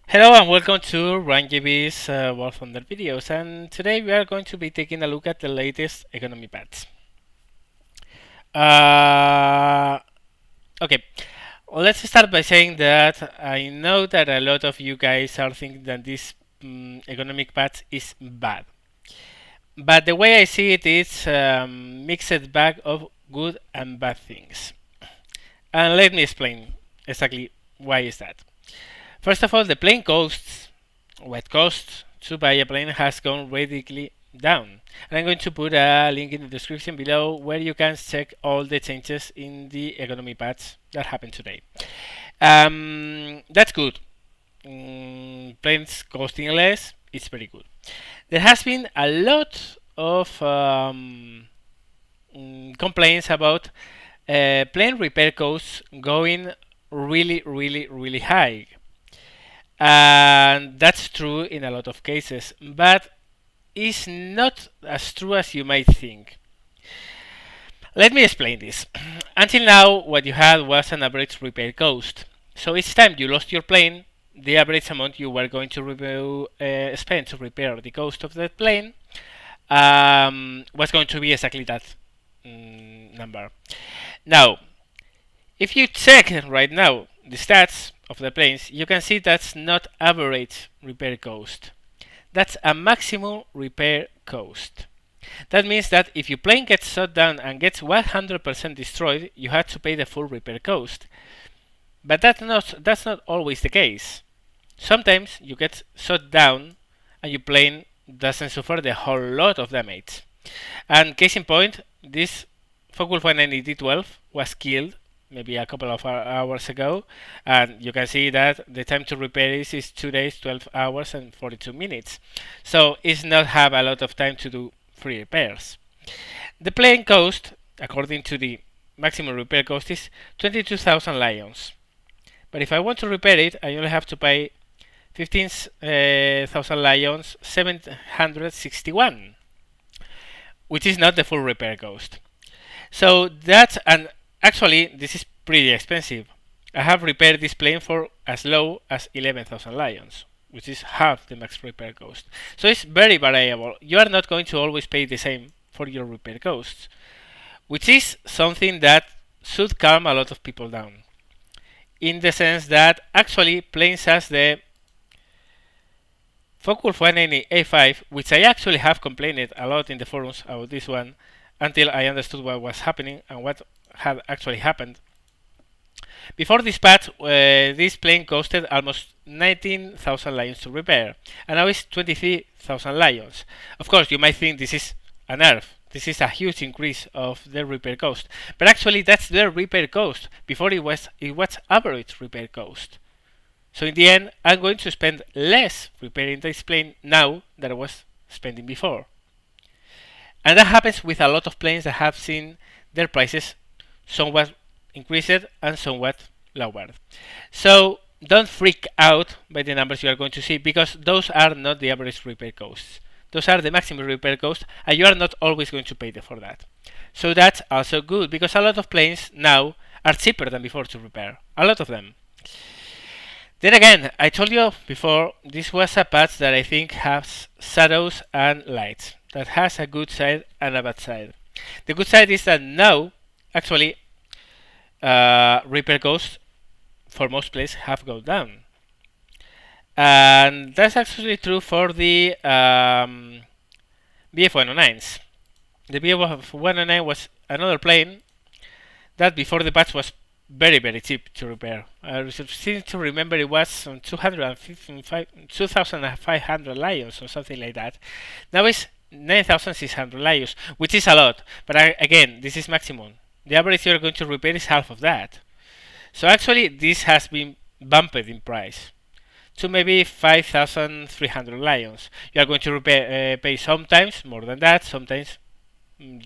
Hello and welcome to RunGB's World Thunder videos, and today we are going to be taking a look at the latest economy patch. Uh, okay, let's start by saying that I know that a lot of you guys are thinking that this economic patch is bad, but the way I see it is mixed bag of good and bad things. And let me explain exactly why is that. First of all, the plane costs, what costs to buy a plane has gone radically down. And I'm going to put a link in the description below where you can check all the changes in the economy patch that happened today. That's good. Planes costing less is very good. There has been a lot of complaints about plane repair costs going really high. And that's true in a lot of cases, but it's not as true as you might think. Let me explain this. Until now, what you had was an average repair cost. So each time you lost your plane, the average amount you were going to spend to repair the cost of that plane was going to be exactly that number. Now, if you check right now the stats of the planes, you can see that's not average repair cost. That's a maximum repair cost. That means that if your plane gets shut down and gets 100% destroyed, you have to pay the full repair cost. But that's not always the case. Sometimes you get shut down and your plane doesn't suffer the whole lot of damage. And case in point, this Focke-Wulf 90 D12 was killed maybe a couple of hours ago, and you can see that the time to repair is 2 days, 12 hours and 42 minutes. So it's not have a lot of time to do free repairs. The plane cost, according to the maximum repair cost, is 22,000 lions. But if I want to repair it, I only have to pay 15,000 lions 761, which is not the full repair cost. So that's, and actually this is pretty expensive. I have repaired this plane for as low as 11,000 lions, which is half the max repair cost. So it's very variable. You are not going to always pay the same for your repair costs, which is something that should calm a lot of people down. In the sense that actually planes as the Focke-Wulf 190 A5, which I actually have complained a lot in the forums about this one until I understood what was happening and what had actually happened. Before this patch, this plane costed almost 19,000 lions to repair, and now it's 23,000 lions. Of course, you might think this is a nerf. This is a huge increase of the repair cost, but actually that's their repair cost. Before it was average repair cost. So in the end, I'm going to spend less repairing this plane now than I was spending before. And that happens with a lot of planes that have seen their prices somewhat increased and somewhat lowered. So don't freak out by the numbers you are going to see, because those are not the average repair costs. Those are the maximum repair costs, and you are not always going to pay for that. So that's also good, because a lot of planes now are cheaper than before to repair. A lot of them. Then again, I told you before, this was a patch that I think has shadows and lights. That has a good side and a bad side. The good side is that now, actually, repair costs for most planes have gone down. And that's actually true for the BF-109s. The BF-109 was another plane that before the patch was very cheap to repair. I seem to remember it was 2,500 lions or something like that. Now it's 9,600 lions, which is a lot. But again, this is maximum. The average you're going to repair is half of that. So actually, this has been bumped in price to maybe 5,300 lions. You are going to pay sometimes more than that, sometimes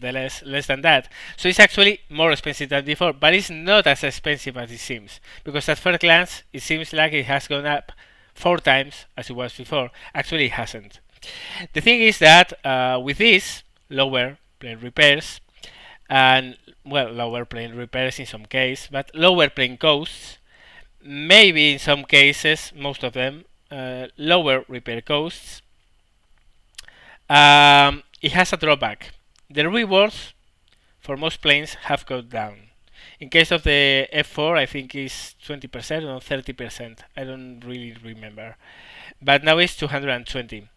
less than that. So it's actually more expensive than before, but it's not as expensive as it seems, because at first glance it seems like it has gone up 4 times as it was before. Actually it hasn't. The thing is that with this lower plane repairs and lower plane repairs in some cases, but lower plane costs, maybe in some cases, most of them, lower repair costs, it has a drawback. The rewards for most planes have gone down. In case of the F4, I think it's 20% or 30%. I don't really remember. But now it's 220%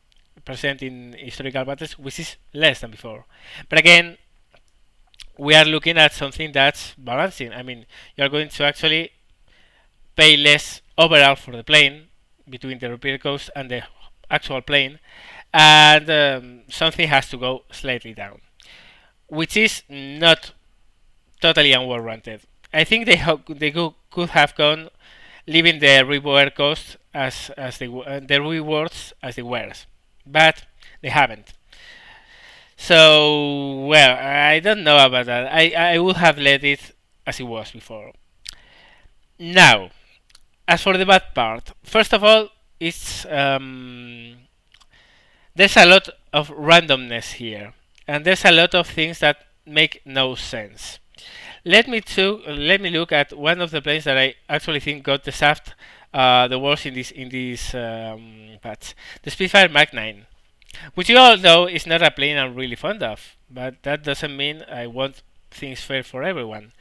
in historical battles, which is less than before. But again, we are looking at something that's balancing. I mean, you're going to actually pay less overall for the plane between the repair cost and the actual plane, and something has to go slightly down, which is not totally unwarranted. I think could have gone leaving the reward cost as the rewards as they were, but they haven't. So well, I don't know about that. I would have let it as it was before. Now, as for the bad part, first of all, it's there's a lot of randomness here, and there's a lot of things that make no sense. Let me look at one of the planes that I actually think got the shaft the worst in this patch, the Spitfire Mach 9, which you all know is not a plane I'm really fond of, but that doesn't mean I want things fair for everyone.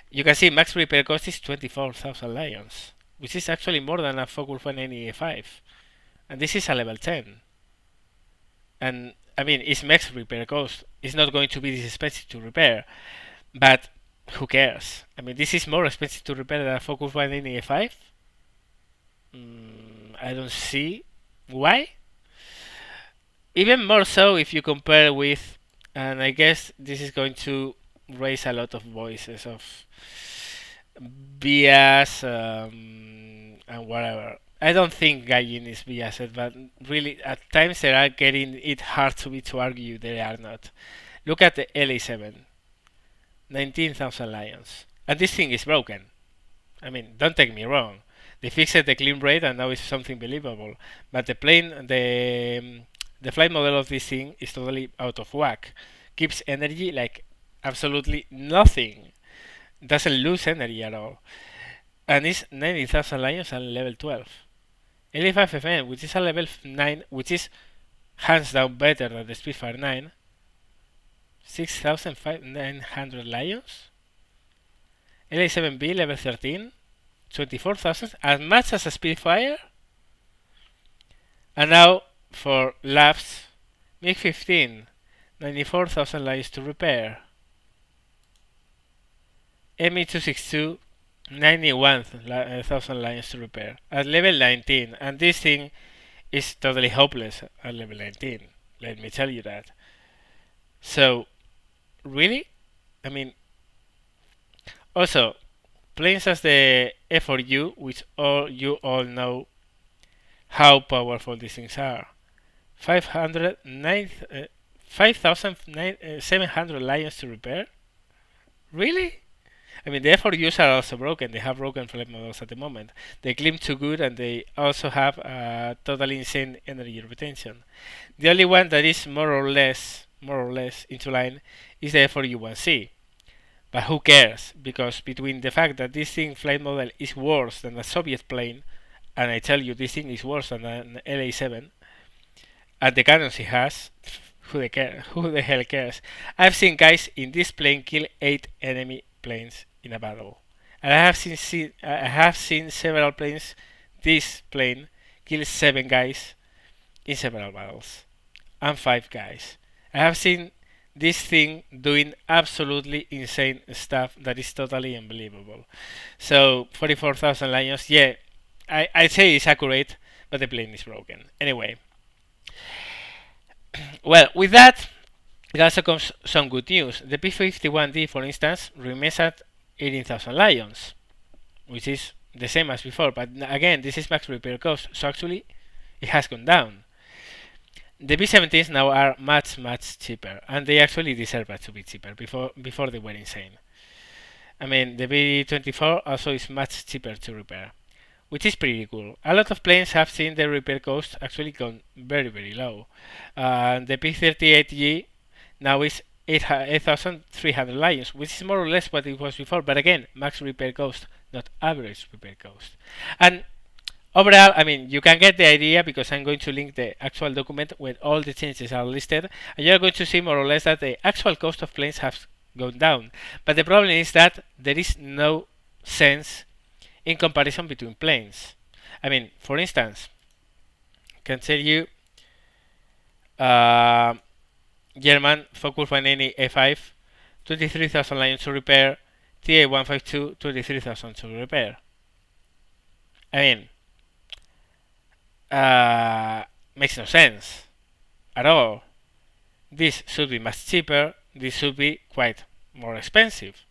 You can see max repair cost is 24,000 lions, which is actually more than a Focke-Wulf 5, and this is a level 10. And I mean, its max repair cost is not going to be this expensive to repair, but who cares? I mean, this is more expensive to repair than a Focke-Wulf 5. I don't see why. Even more so if you compare with, and I guess this is going to raise a lot of voices of bias and whatever. I don't think Gaijin is biased, but really at times they are getting it hard to argue they are not. Look at the LA7, 19,000 lions, and this thing is broken. I mean, don't take me wrong. They fixed the clean rate and now it's something believable. But the flight model of this thing is totally out of whack. Keeps energy like absolutely nothing. Doesn't lose energy at all. And it's 90,000 lions and level 12. LA5FN, which is a level 9, which is hands down better than the Spitfire 9. 6,900 lions. LA7B level 13. 24,000, as much as a Spitfire. And now for labs, MiG-15, 94,000 lions to repair. Me-262, 91,000 lions to repair at level 19, and this thing is totally hopeless at level 19. Let me tell you that. So, really, I mean, also planes as the F4U, which you all know how powerful these things are. 5,700 lions to repair? Really? I mean, the F4Us are also broken. They have broken flight models at the moment. They climb too good, and they also have totally insane energy retention. The only one that is more or less into line is the F4U-1C. But who cares? Because between the fact that this thing flight model is worse than a Soviet plane, and I tell you this thing is worse than an LA7, and the cannons it has, who the hell cares? I've seen guys in this plane kill 8 enemy planes in a battle, and I have seen several planes. This plane kill 7 guys in several battles, and 5 guys. I have seen this thing doing absolutely insane stuff that is totally unbelievable. So 44,000 lions, yeah, I'd say it's accurate, but the plane is broken. Anyway, well, with that, there also comes some good news. The P-51D, for instance, remains at 18,000 lions, which is the same as before, but again, this is max repair cost, so actually it has gone down. The B-17s now are much cheaper, and they actually deserve to be cheaper. Before they were insane. I mean, the B-24 also is much cheaper to repair, which is pretty cool. A lot of planes have seen their repair cost actually gone very low. The P-38G now is 8,300 lions, which is more or less what it was before, but again, max repair cost, not average repair cost. And Overall, I mean, you can get the idea because I'm going to link the actual document where all the changes are listed, and you're going to see more or less that the actual cost of planes has gone down. But the problem is that there is no sense in comparison between planes. I mean, for instance, I can tell you German Focus 180 A5, 23,000 lions to repair, TA152, 23,000 to repair. I mean, makes no sense at all. This should be much cheaper. This should be quite more expensive.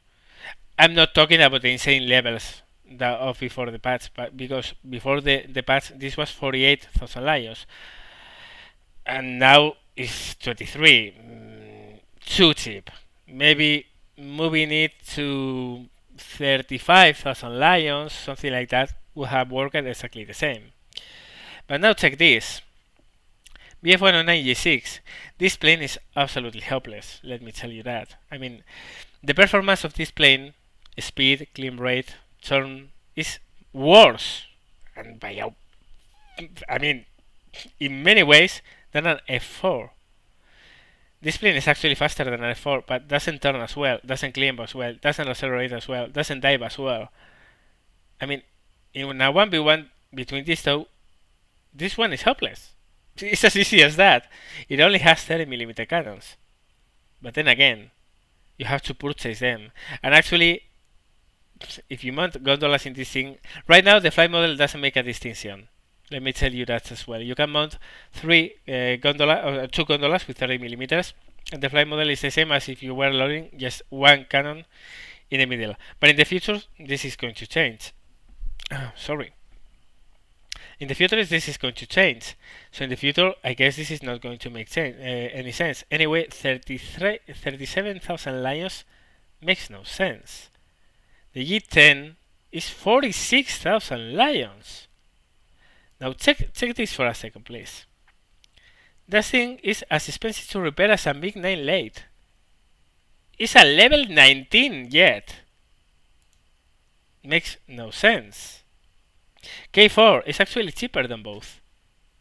I'm not talking about the insane levels that of before the patch, but because before the patch this was 48,000 lions, and now it's 23. Too cheap. Maybe moving it to 35,000 lions, something like that, would have worked exactly the same. But now check this. BF109 G6. This plane is absolutely helpless, let me tell you that. I mean, the performance of this plane, speed, climb rate, turn, is worse, and I mean, in many ways, than an F4. This plane is actually faster than an F4, but doesn't turn as well, doesn't climb as well, doesn't accelerate as well, doesn't dive as well. I mean, in a 1v1 between these two, this one is helpless. It's as easy as that. It only has 30mm cannons. But then again, you have to purchase them. And actually, if you mount gondolas in this thing, right now the flight model doesn't make a distinction. Let me tell you that as well. You can mount two gondolas with 30mm, and the flight model is the same as if you were loading just one cannon in the middle. But in the future, this is going to change. Sorry. In the future, this is going to change. So in the future, I guess this is not going to make any sense. Anyway, 37,000 lions makes no sense. The G10 is 46,000 lions. Now check this for a second, please. That thing is as expensive to repair as a MiG-9 late. It's a level 19 jet. Makes no sense. K4 is actually cheaper than both.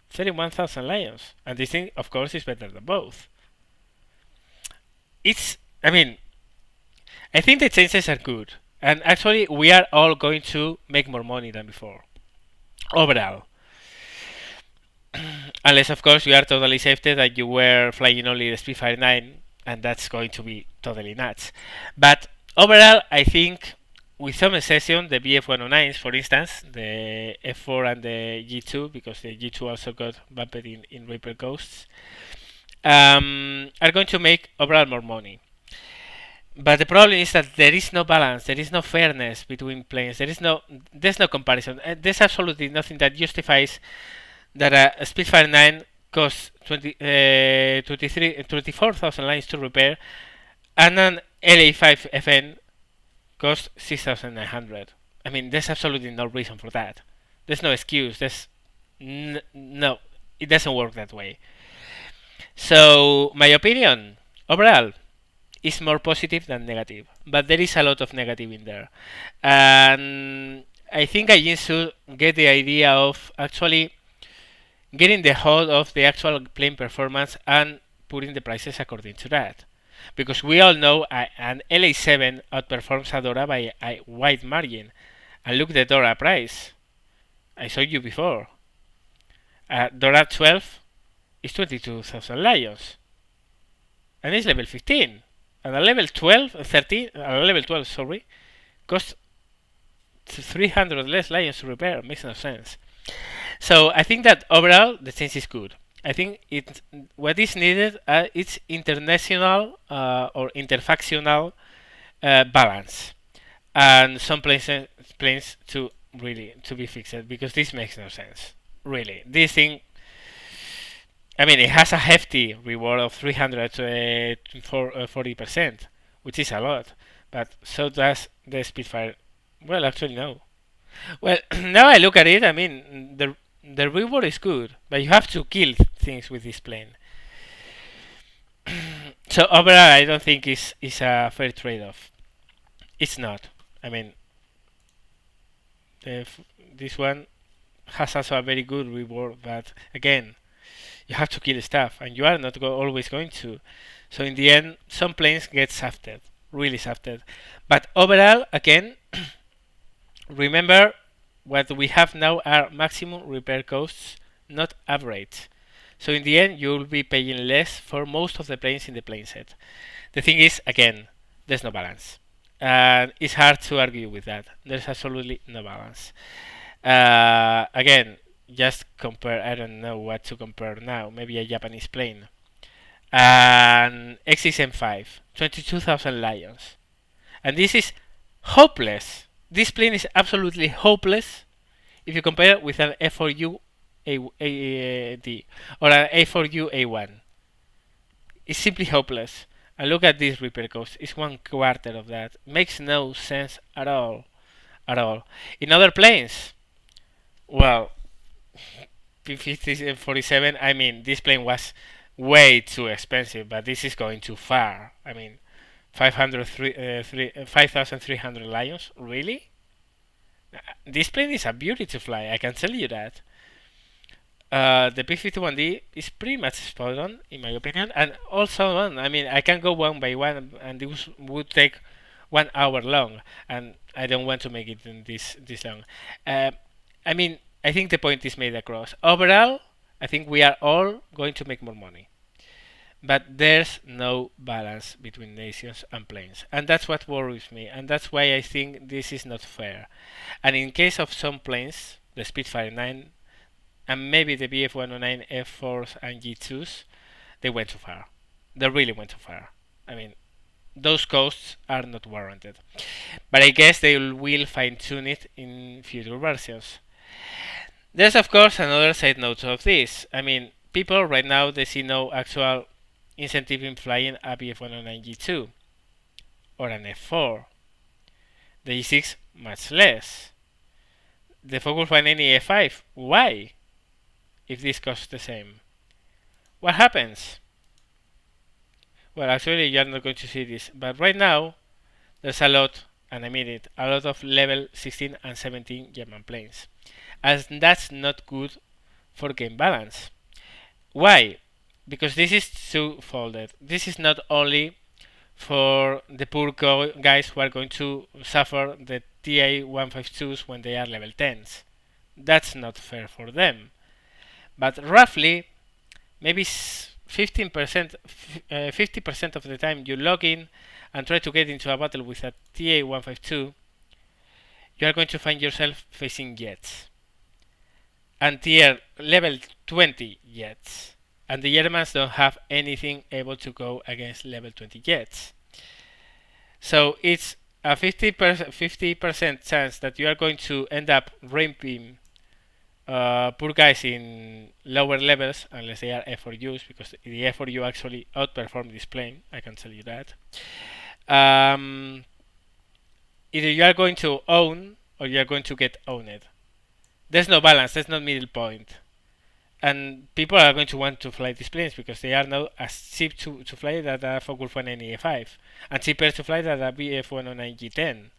31,000 lions. And this thing, of course, is better than both. I think the changes are good. And actually, we are all going to make more money than before. Overall. Unless, of course, you are totally safety that you were flying only the Spitfire 9, and that's going to be totally nuts. But overall, I think with some exception, the BF109s, for instance, the F4 and the G2, because the G2 also got bumped in Reaper Ghosts, are going to make overall more money. But the problem is that there is no balance, there is no fairness between planes, there's no comparison. There's absolutely nothing that justifies that a Spitfire 9 costs 24,000 lines to repair, and an LA5 FN costs 6,900. I mean, there's absolutely no reason for that. There's no excuse. There's no, it doesn't work that way. So my opinion overall is more positive than negative, but there is a lot of negative in there, and I think I should get the idea of actually getting the hold of the actual plane performance and putting the prices according to that. Because we all know an LA7 outperforms a Dora by a wide margin. And look the Dora price. I showed you before. Dora 12 is 22,000 lions. And it's level 15. And a level 12, costs 300 less lions to repair. Makes no sense. So I think that overall the change is good. I think what is needed is international or interfactional balance, and some planes to be fixed, because this makes no sense. Really, this thing. I mean, it has a hefty reward of 340%, which is a lot, but so does the Spitfire. Well, actually, no. Well, now I look at it, I mean, the reward is good, but you have to kill things with this plane. So overall, I don't think it's a fair trade-off. It's not. I mean, this one has also a very good reward, but again, you have to kill stuff, and you are not always going to. So in the end, some planes get shafted, really shafted. But overall, again, remember what we have now are maximum repair costs, not average. So in the end, you will be paying less for most of the planes in the plane set. The thing is, again, there's no balance. And it's hard to argue with that. There's absolutely no balance. Again, just compare, I don't know what to compare now, maybe a Japanese plane. And XXM5, 22,000 lions. And this is hopeless. This plane is absolutely hopeless if you compare it with an F4U AD or an A4U A1. It's simply hopeless. And look at this repair cost. It's 1/4 of that. Makes no sense at all. At all. In other planes, well, P-5047, I mean, this plane was way too expensive, but this is going too far. I mean, 5,300 lions? Really? This plane is a beauty to fly, I can tell you that. The P-51D is pretty much spot on, in my opinion, and also on. I mean, I can go one by one, and this would take 1 hour long, and I don't want to make it in this long. I mean, I think the point is made across. Overall, I think we are all going to make more money. But there's no balance between nations and planes. And that's what worries me. And that's why I think this is not fair. And in case of some planes, the Spitfire 9 and maybe the Bf-109 F4s and G2s, they went too far. They really went too far. I mean, those costs are not warranted. But I guess they will fine-tune it in future versions. There's of course another side note of this. I mean, people right now, they see no actual incentive in flying a Bf-109 G2 or an F4. The G6 much less. The Focus 190 F5, why? If this costs the same. What happens? Well, actually you're not going to see this, but right now there's a lot, and I mean it, a lot of level 16 and 17 German planes. And that's not good for game balance. Why? Because this is two-folded. This is not only for the poor guys who are going to suffer the TA-152s when they are level 10s. That's not fair for them. But roughly, maybe 15%, 50% of the time you log in and try to get into a battle with a TA-152, you are going to find yourself facing jets. And tier level 20 jets. And the Germans don't have anything able to go against level 20 jets. So it's a 50% chance that you are going to end up raping poor guys in lower levels, unless they are F4Us, because the F4U actually outperform this plane, I can tell you that. Either you are going to own or you are going to get owned. There's no balance, there's no middle point. And people are going to want to fly these planes because they are now as cheap to fly that a Focus 190 F5 and cheaper to fly than a Bf-109 G10.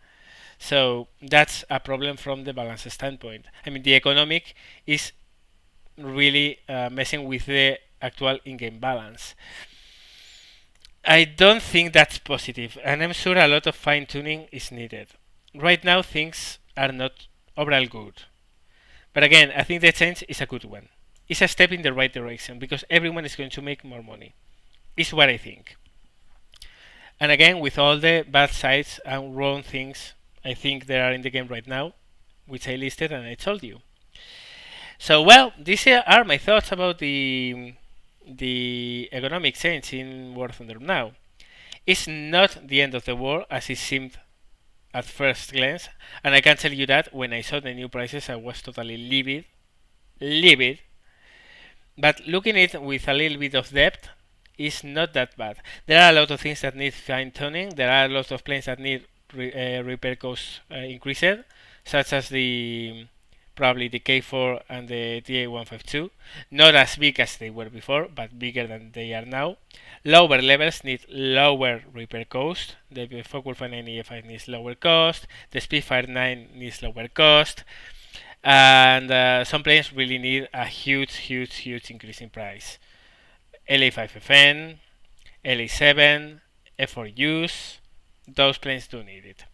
So that's a problem from the balance standpoint. I mean, the economic is really messing with the actual in-game balance. I don't think that's positive, and I'm sure a lot of fine-tuning is needed. Right now, things are not overall good. But again, I think the change is a good one. It's a step in the right direction because everyone is going to make more money. Is what I think. And again, with all the bad sides and wrong things I think there are in the game right now, which I listed and I told you. So well, these are my thoughts about the economic change in War Thunder now. It's not the end of the war as it seemed at first glance, and I can tell you that when I saw the new prices I was totally livid. But looking at it with a little bit of depth is not that bad. There are a lot of things that need fine-tuning. There are a lot of planes that need repair costs increased, such as probably the K4 and the TA-152. Not as big as they were before, but bigger than they are now. Lower levels need lower repair cost. The Focus 190 F5 needs lower cost. The Spitfire 9 needs lower cost. and some planes really need a huge increase in price. LA5FN, LA7, F4Us, those planes do need it.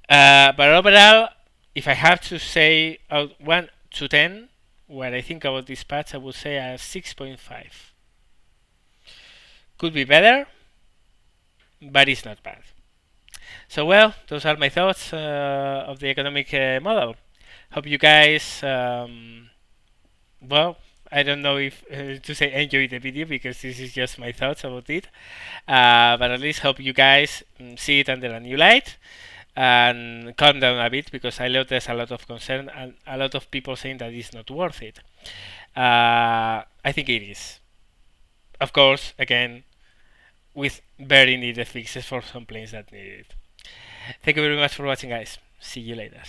But overall, if I have to say out 1 to 10, what I think about this patch, I would say a 6.5. Could be better, but it's not bad. So well, those are my thoughts of the economic model. Hope you guys, well, I don't know if to say enjoy the video because this is just my thoughts about it. But at least hope you guys see it under a new light and calm down a bit because I know there's a lot of concern and a lot of people saying that it's not worth it. I think it is. Of course, again, with very needed fixes for some planes that need it. Thank you very much for watching, guys. See you later.